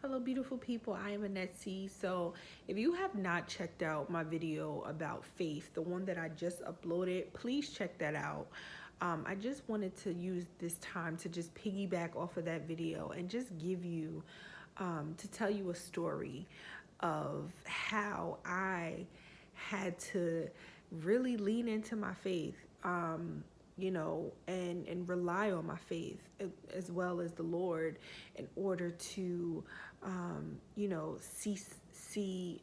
Hello, beautiful people. I am Annette C. So, if you have not checked out my video about faith, the one that I just uploaded, please check that out. I just wanted to use this time to just piggyback off of that video and just give you, to tell you a story of how I had to really lean into my faith. And rely on my faith as well as the Lord in order to, see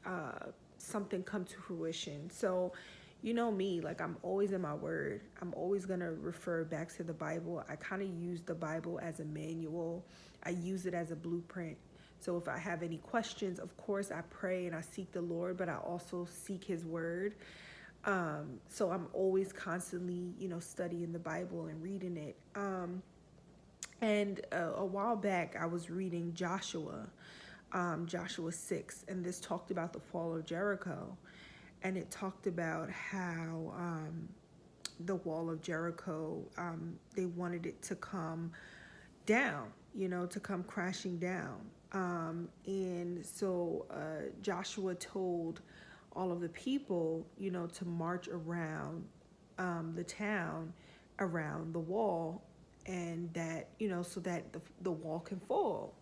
something come to fruition. So, you know me, like I'm always in my word. I'm always going to refer back to the Bible. I kind of use the Bible as a manual. I use it as a blueprint. So if I have any questions, of course, I pray and I seek the Lord, but I also seek his word. So I'm always constantly, studying the Bible and reading it. And a while back, I was reading Joshua 6, and this talked about the fall of Jericho. And it talked about how the wall of Jericho, they wanted it to come down, to come crashing down. And so Joshua told all of the people, to march around the town, around the wall, and that, so that the wall can fall.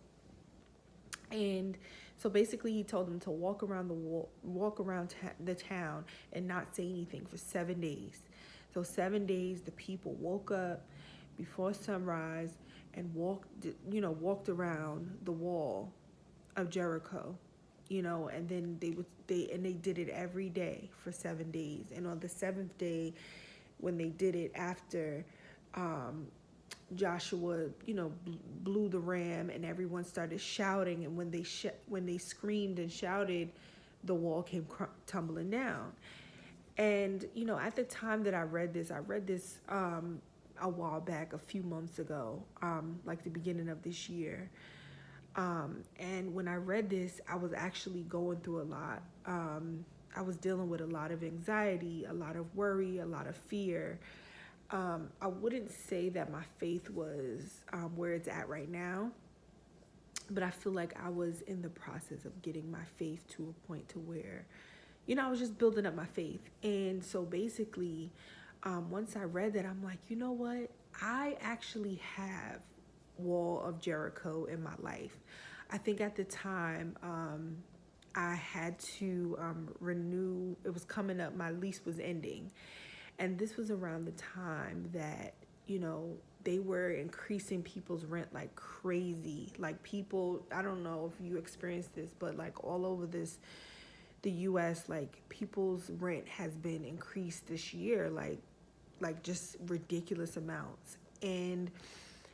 And so basically he told them to walk around the wall, walk around the town and not say anything for 7 days. So 7 days the people woke up before sunrise and walked around the wall of Jericho, and then they did it every day for 7 days. And on the seventh day, when they did it after Joshua, blew the ram and everyone started shouting, and when they screamed and shouted, the wall came tumbling down. And at the time that I read this a while back, a few months ago, like the beginning of this year. And when I read this, I was actually going through a lot. I was dealing with a lot of anxiety, a lot of worry, a lot of fear. I wouldn't say that my faith was where it's at right now, but I feel like I was in the process of getting my faith to a point to where, I was just building up my faith. And so basically, once I read that, I'm like, you know what? I actually have wall of Jericho in my life. I think at the time, I had to renew. It was coming up. My lease was ending. And this was around the time that, they were increasing people's rent like crazy. Like people, I don't know if you experienced this, but like all over the US, like people's rent has been increased this year, like just ridiculous amounts. And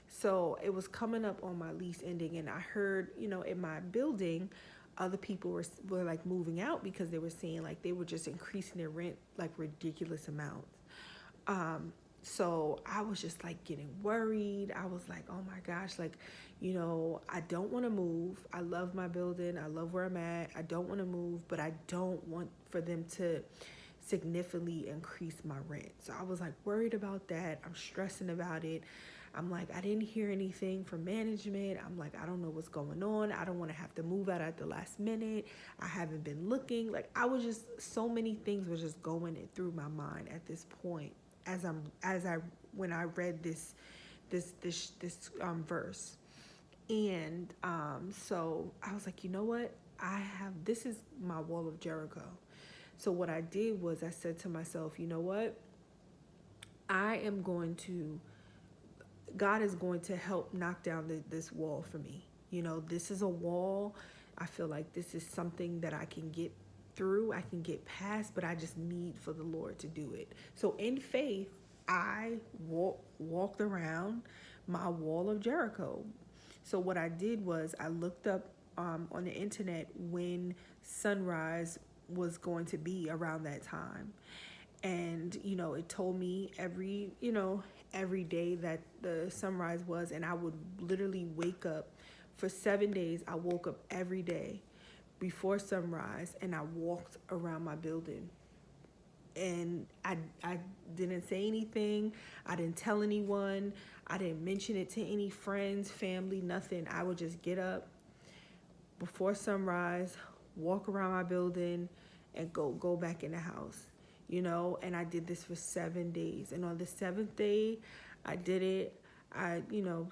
so it was coming up on my lease ending, and I heard, in my building, other people were like moving out because they were saying like they were just increasing their rent like ridiculous amounts. So I was just like getting worried. I was like, oh my gosh, like, I don't want to move. I love my building. I love where I'm at. I don't want to move, but I don't want for them to significantly increase my rent. So I was like worried about that. I'm stressing about it. I'm like, I didn't hear anything from management. I'm like, I don't know what's going on. I don't want to have to move out at the last minute. I haven't been looking. Like so many things were just going through my mind at this point when I read this verse. And so I was like, you know what? This is my wall of Jericho. So what I did was I said to myself, you know what? God is going to help knock down this wall for me. This is a wall. I feel like this is something that I can get through, I can get past, but I just need for the Lord to do it. So in faith, I walked around my wall of Jericho. So what I did was I looked up on the internet when sunrise was going to be around that time. And, it told me every day that the sunrise was, and I would literally wake up for 7 days. I woke up every day before sunrise and I walked around my building. And I didn't say anything. I didn't tell anyone. I didn't mention it to any friends, family, nothing. I would just get up, before sunrise, walk around my building, and go back in the house. And I did this for 7 days. And on the seventh day, I did it. I,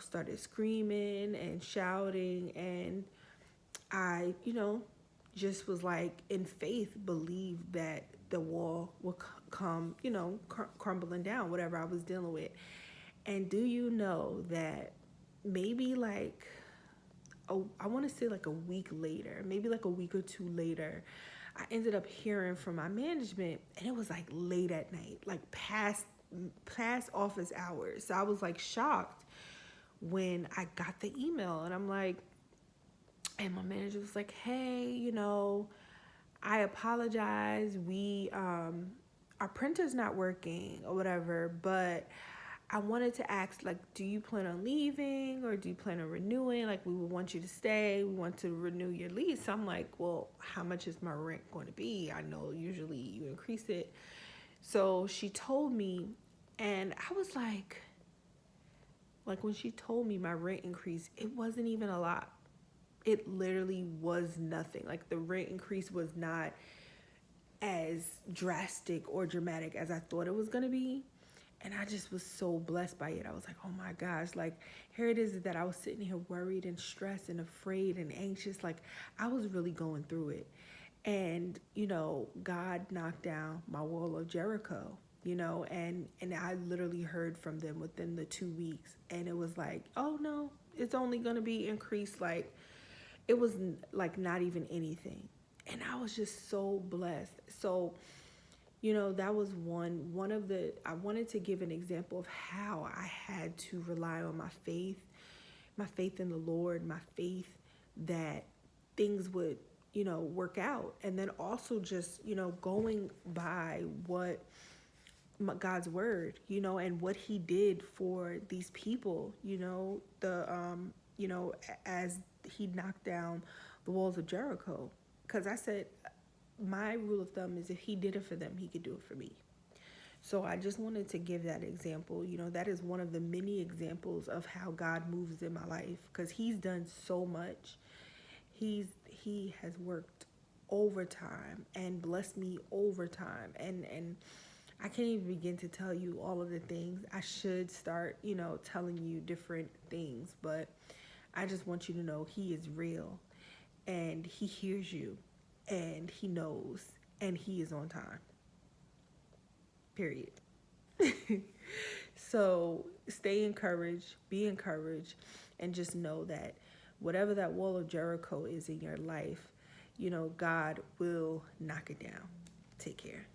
started screaming and shouting, and I, just was like in faith, believed that the wall would come, crumbling down, whatever I was dealing with. And do you know that maybe like, I want to say like a week later, maybe like a week or two later, I ended up hearing from my management, and it was like late at night, like past office hours. So I was like shocked when I got the email, and I'm like, and my manager was like, "Hey, I apologize. We our printer's not working or whatever, but I wanted to ask, like, do you plan on leaving or do you plan on renewing? Like, we would want you to stay. We want to renew your lease." I'm like, "Well, how much is my rent going to be? I know usually you increase it." So she told me, and I was like when she told me my rent increase, it wasn't even a lot. It literally was nothing. Like, the rent increase was not as drastic or dramatic as I thought it was going to be. And I just was so blessed by it. I was like, oh my gosh, like, here it is that I was sitting here worried and stressed and afraid and anxious. Like, I was really going through it. And, God knocked down my wall of Jericho, and I literally heard from them within the 2 weeks. And it was like, oh no, it's only going to be increased. Like, it was like not even anything. And I was just so blessed. So, that was one of the, I wanted to give an example of how I had to rely on my faith in the Lord, my faith that things would, work out. And then also just, going by what God's word, and what he did for these people, as he knocked down the walls of Jericho. Because I said, my rule of thumb is if he did it for them, he could do it for me. So I just wanted to give that example. That is one of the many examples of how God moves in my life, because he's done so much. He has worked overtime and blessed me overtime. And I can't even begin to tell you all of the things. I should start, telling you different things, but I just want you to know he is real, and he hears you, and he knows, and he is on time. Period. So stay encouraged, be encouraged, and just know that whatever that wall of Jericho is in your life, God will knock it down. Take care.